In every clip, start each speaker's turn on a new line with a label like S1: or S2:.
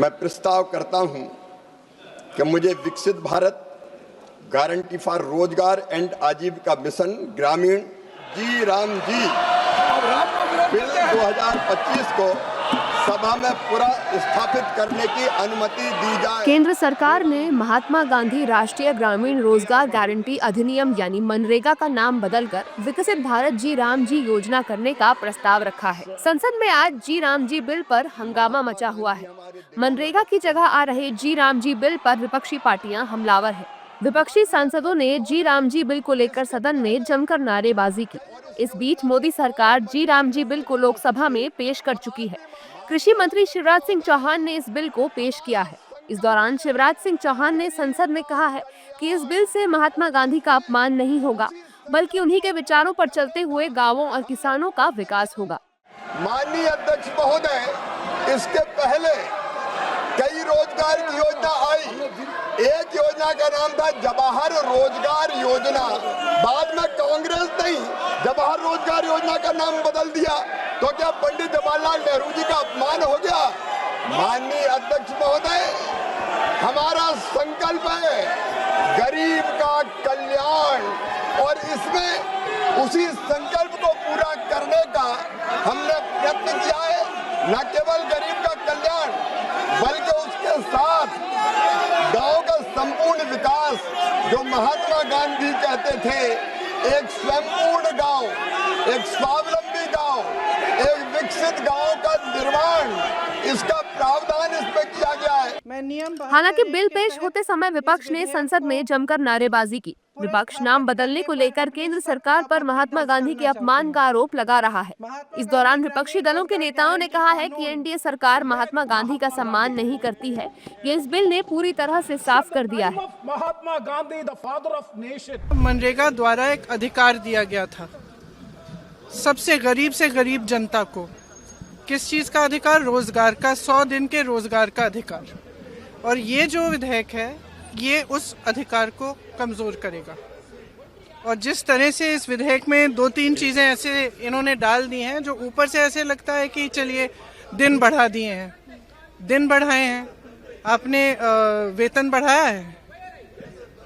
S1: मैं प्रस्ताव करता हूं कि मुझे विकसित भारत गारंटी फॉर रोजगार एंड आजीविका मिशन ग्रामीण जी राम जी बिल 2025 को सभा में पूरा स्थापित करने की अनुमति दी जाए।
S2: केंद्र सरकार ने महात्मा गांधी राष्ट्रीय ग्रामीण रोजगार गारंटी अधिनियम यानी मनरेगा का नाम बदलकर विकसित भारत जी राम जी योजना करने का प्रस्ताव रखा है। संसद में आज जी राम जी बिल पर हंगामा मचा हुआ है। मनरेगा की जगह आ रहे जी राम जी बिल पर विपक्षी पार्टियां हमलावर है। विपक्षी सांसदों ने जी राम जी बिल को लेकर सदन में जमकर नारेबाजी की। इस बीच मोदी सरकार जी राम जी बिल को लोकसभा में पेश कर चुकी है। कृषि मंत्री शिवराज सिंह चौहान ने इस बिल को पेश किया है। इस दौरान शिवराज सिंह चौहान ने संसद में कहा है कि इस बिल से महात्मा गांधी का अपमान नहीं होगा, बल्कि उन्हीं के विचारों पर चलते हुए गांवों और किसानों का विकास होगा।
S1: माननीय अध्यक्ष महोदय, इसके पहले कई रोजगार की योजना आई। एक योजना का नाम था जवाहर रोजगार योजना। बाद में कांग्रेस ने जवाहर रोजगार योजना का नाम बदल दिया। तो क्या पंडित जवाहरलाल नेहरू जी का अपमान हो गया? माननीय अध्यक्ष महोदय, हमारा संकल्प है गरीब का कल्याण, और इसमें उसी संकल्प को पूरा करने का हमने प्रयत्न किया है। न केवल गरीब का कल्याण, बल्कि उसके साथ गांव का संपूर्ण विकास, जो महात्मा गांधी कहते थे, एक स्वयंपूर्ण गांव, एक स्वावलंबी गांव, एक विकसित गांव का निर्माण, इसका प्रावधान इसमें किया गया है।
S2: हालांकि बिल पेश होते समय विपक्ष ने संसद में जमकर नारेबाजी की। विपक्ष नाम बदलने को लेकर केंद्र सरकार पर महात्मा गांधी के अपमान का आरोप लगा रहा है। इस दौरान विपक्षी दलों के नेताओं ने कहा है कि एनडीए सरकार महात्मा गांधी का सम्मान नहीं करती है। ये इस बिल ने पूरी तरह से साफ कर दिया है।
S3: Mahatma Gandhi the father of nation. MNREGA द्वारा एक अधिकार दिया गया था सबसे गरीब से गरीब जनता को। किस चीज का अधिकार? रोजगार का, 100 दिन के रोजगार का अधिकार। और ये जो विधेयक है, ये उस अधिकार को कमजोर करेगा। और जिस तरह से इस विधेयक में 2-3 चीजें ऐसे इन्होंने डाल दी हैं, जो ऊपर से ऐसे लगता है कि चलिए दिन बढ़ा दिए हैं, दिन बढ़ाए हैं। आपने वेतन बढ़ाया है?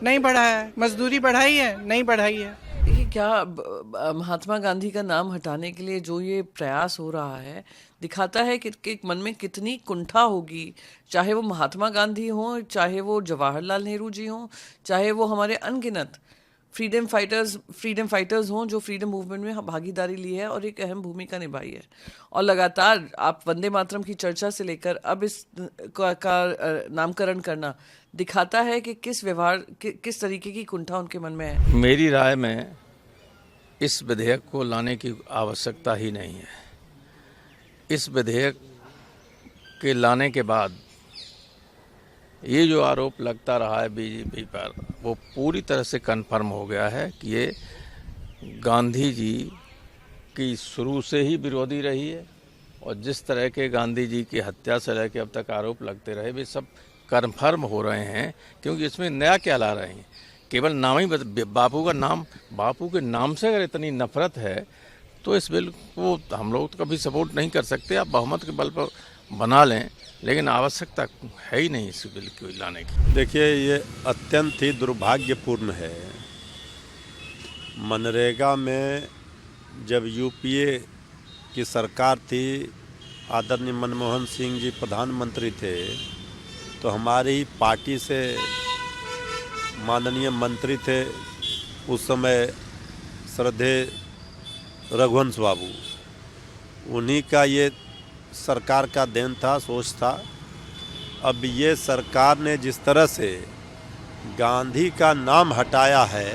S3: नहीं बढ़ाया है। मजदूरी बढ़ाई है? नहीं बढ़ाई है।
S4: देखिए, क्या महात्मा गांधी का नाम हटाने के लिए जो ये प्रयास हो रहा है दिखाता है कि मन में कितनी कुंठा होगी, चाहे वो महात्मा गांधी हों, चाहे वो जवाहरलाल नेहरू जी हों, चाहे वो हमारे अनगिनत फ्रीडम फाइटर्स हों जो फ्रीडम मूवमेंट में भागीदारी ली है और एक अहम भूमिका निभाई है। और लगातार आप वंदे मातरम की चर्चा से लेकर अब इस का नामकरण करना दिखाता है कि किस तरीके की कुंठा उनके मन में है।
S5: मेरी राय में इस विधेयक को लाने की आवश्यकता ही नहीं है। इस विधेयक के लाने के बाद ये जो आरोप लगता रहा है बीजेपी पर, वो पूरी तरह से कन्फर्म हो गया है कि ये गांधी जी की शुरू से ही विरोधी रही है। और जिस तरह के गांधी जी की हत्या से लेकर अब तक आरोप लगते रहे, वे सब कन्फर्म हो रहे हैं। क्योंकि इसमें नया क्या ला रहे हैं? केवल नाम ही बापू के नाम से अगर इतनी नफरत है तो इस बिल को हम लोग तो कभी सपोर्ट नहीं कर सकते। आप बहुमत के बल पर बना लें, लेकिन आवश्यकता है ही नहीं इस बिल को लाने की।
S6: देखिए, ये अत्यंत ही दुर्भाग्यपूर्ण है। मनरेगा में जब यूपीए की सरकार थी, आदरणीय मनमोहन सिंह जी प्रधानमंत्री थे, तो हमारी पार्टी से माननीय मंत्री थे उस समय श्रद्धेय रघुवंश बाबू, उन्हीं का ये सरकार का देन था, सोच था। अब ये सरकार ने जिस तरह से गांधी का नाम हटाया है,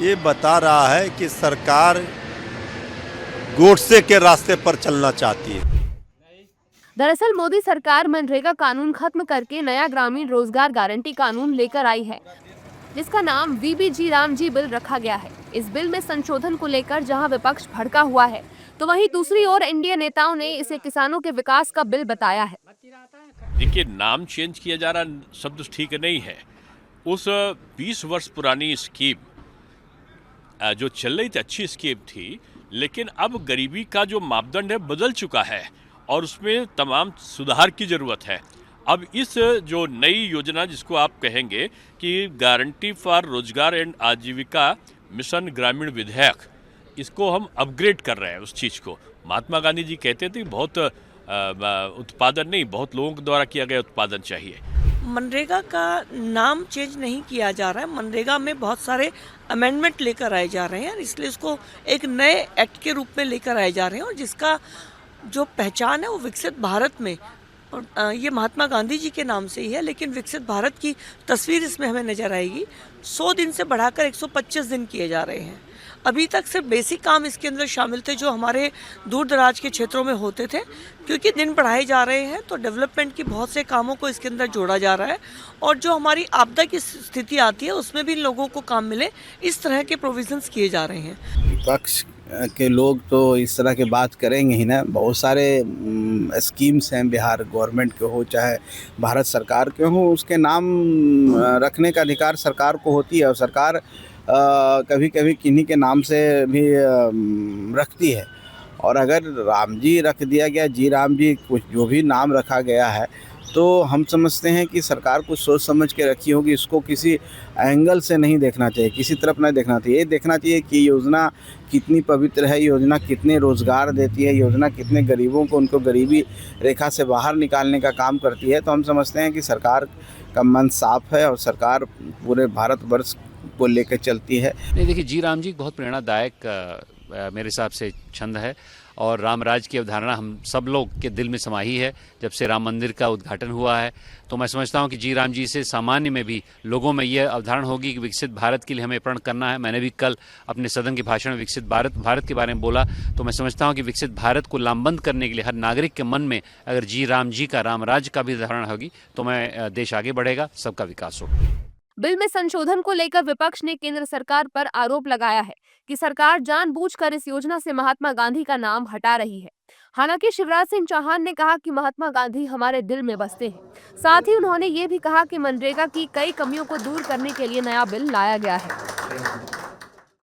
S6: ये बता रहा है कि सरकार गोडसे के रास्ते पर चलना चाहती है।
S2: दरअसल मोदी सरकार मनरेगा कानून खत्म करके नया ग्रामीण रोजगार गारंटी कानून लेकर आई है, जिसका नाम वीबीजी राम जी बिल रखा गया है। इस बिल में संशोधन को लेकर जहां विपक्ष भड़का हुआ है, तो वहीं दूसरी ओर एनडीए नेताओं ने इसे किसानों के विकास का बिल बताया है।
S7: देखिए, नाम चेंज किया जा रहा शब्द ठीक नहीं है। उस 20 वर्ष पुरानी स्कीम जो चल रही थी, अच्छी स्कीम थी, लेकिन अब गरीबी का जो मापदंड है बदल चुका है और उसमें तमाम सुधार की ज़रूरत है। अब इस जो नई योजना जिसको आप कहेंगे कि गारंटी फॉर रोजगार एंड आजीविका मिशन ग्रामीण विधेयक, इसको हम अपग्रेड कर रहे हैं उस चीज़ को। महात्मा गांधी जी कहते थे बहुत उत्पादन नहीं, बहुत लोगों के द्वारा किया गया उत्पादन चाहिए।
S8: मनरेगा का नाम चेंज नहीं किया जा रहा है। मनरेगा में बहुत सारे अमेंडमेंट लेकर आए जा रहे हैं, इसलिए इसको एक नए एक्ट के रूप में लेकर आए जा रहे हैं, और जिसका जो पहचान है वो विकसित भारत में, और ये महात्मा गांधी जी के नाम से ही है, लेकिन विकसित भारत की तस्वीर इसमें हमें नजर आएगी। 100 दिन से बढ़ाकर 125 दिन किए जा रहे हैं। अभी तक सिर्फ बेसिक काम इसके अंदर शामिल थे जो हमारे दूर दराज के क्षेत्रों में होते थे, क्योंकि दिन बढ़ाए जा रहे हैं तो डेवलपमेंट की बहुत से कामों को इसके अंदर जोड़ा जा रहा है, और जो हमारी आपदा की स्थिति आती है उसमें भी लोगों को काम मिले, इस तरह के प्रोविजंस किए जा रहे हैं।
S9: विपक्ष के लोग तो इस तरह की बात करेंगे ही ना। बहुत सारे स्कीम्स हैं बिहार गवर्नमेंट के हो चाहे भारत सरकार के हो, उसके नाम रखने का अधिकार सरकार को होती है, और सरकार कभी कभी किन्हीं के नाम से भी रखती है। और अगर राम जी रख दिया गया, जी राम जी, कुछ जो भी नाम रखा गया है, तो हम समझते हैं कि सरकार कुछ सोच समझ के रखी होगी। इसको किसी एंगल से नहीं देखना चाहिए, किसी तरफ नहीं देखना चाहिए। ये देखना चाहिए कि योजना कितनी पवित्र है, योजना कितने रोज़गार देती है, योजना कितने गरीबों को उनको गरीबी रेखा से बाहर निकालने का काम करती है। तो हम समझते हैं कि सरकार का मन साफ है और सरकार पूरे भारतवर्ष को लेकर चलती है।
S10: नहीं, देखिए, जी राम जी बहुत प्रेरणादायक मेरे हिसाब से छंद है, और रामराज की अवधारणा हम सब लोग के दिल में समाई है जब से राम मंदिर का उद्घाटन हुआ है। तो मैं समझता हूं कि जी राम जी से सामान्य में भी लोगों में यह अवधारणा होगी कि विकसित भारत के लिए हमें प्रण करना है। मैंने भी कल अपने सदन के भाषण में विकसित भारत के बारे में बोला, तो मैं समझता हूं कि विकसित भारत को लामबंद करने के लिए हर नागरिक के मन में अगर जी राम जी का, रामराज का भी धारणा होगी, तो मैं देश आगे बढ़ेगा, सबका विकास होगा।
S2: बिल में संशोधन को लेकर विपक्ष ने केंद्र सरकार पर आरोप लगाया है कि सरकार जानबूझकर इस योजना से महात्मा गांधी का नाम हटा रही है। हालांकि शिवराज सिंह चौहान ने कहा कि महात्मा गांधी हमारे दिल में बसते हैं। साथ ही उन्होंने ये भी कहा कि मनरेगा की कई कमियों को दूर करने के लिए नया बिल लाया गया है।